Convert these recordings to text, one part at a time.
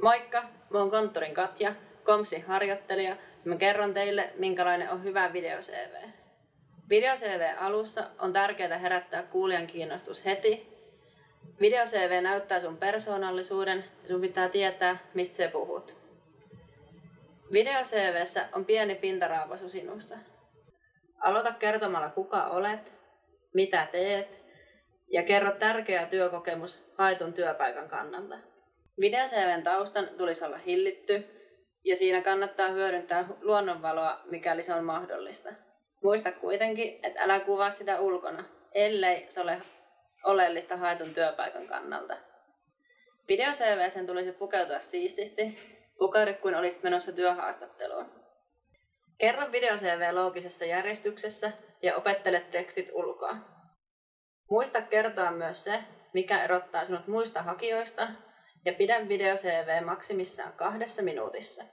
Moikka, mä oon konttorin Katja, Komsin harjoittelija ja mä kerron teille, minkälainen on hyvä video-CV. Video-CV alussa on tärkeää herättää kuulijan kiinnostus heti. Video-CV näyttää sun persoonallisuuden ja sun pitää tietää, mistä sä puhut. Video-CV:ssä on pieni pintaraapaisu sinusta. Aloita kertomalla kuka olet, mitä teet ja kerro tärkeä työkokemus haetun työpaikan kannalta. Video-CV:n taustan tulisi olla hillitty ja siinä kannattaa hyödyntää luonnonvaloa, mikäli se on mahdollista. Muista kuitenkin, että älä kuvaa sitä ulkona, ellei se ole oleellista haetun työpaikan kannalta. Video-CV:n tulisi pukeutua siististi, pukeudu kuin olisit menossa työhaastatteluun. Kerro video-CV loogisessa järjestyksessä ja opettele tekstit ulkoa. Muista kertoa myös se, mikä erottaa sinut muista hakijoista, ja pidä video-CV maksimissaan 2 minuutissa.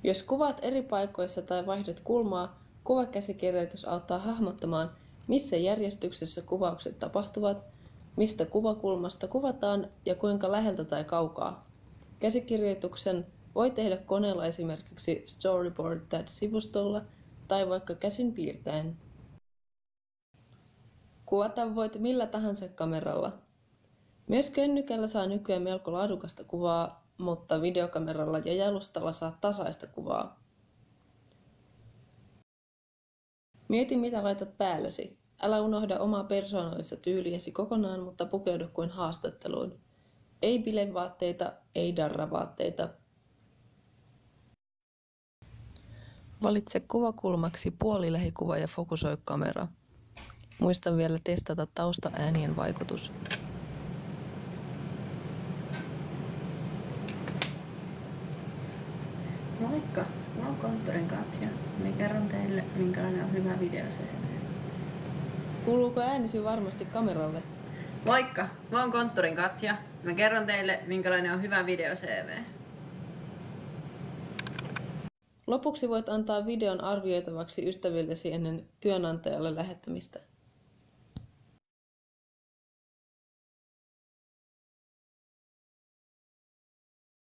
Jos kuvaat eri paikoissa tai vaihdat kulmaa, kuvakäsikirjoitus auttaa hahmottamaan, missä järjestyksessä kuvaukset tapahtuvat, mistä kuvakulmasta kuvataan ja kuinka läheltä tai kaukaa. Käsikirjoituksen voi tehdä koneella esimerkiksi Storyboard-sivustolla tai vaikka käsin piirtäen. Kuvata voit millä tahansa kameralla. Myös kännykällä saa nykyään melko laadukasta kuvaa, mutta videokameralla ja jalustalla saa tasaista kuvaa. Mieti mitä laitat päällesi. Älä unohda omaa persoonallista tyyliäsi kokonaan, mutta pukeudu kuin haastatteluun. Ei bilevaatteita, ei darravaatteita. Valitse kuvakulmaksi puolilähikuva ja fokusoi kamera. Muista vielä testata taustaäänien vaikutus. Moikka, mä oon konttorin Katja. Mä kerron teille, minkälainen on hyvä video-CV. Kuuluuko äänesi varmasti kameralle? Moikka, mä oon konttorin Katja. Mä kerron teille, minkälainen on hyvä video-CV. Lopuksi voit antaa videon arvioitavaksi ystävillesi ennen työnantajalle lähettämistä.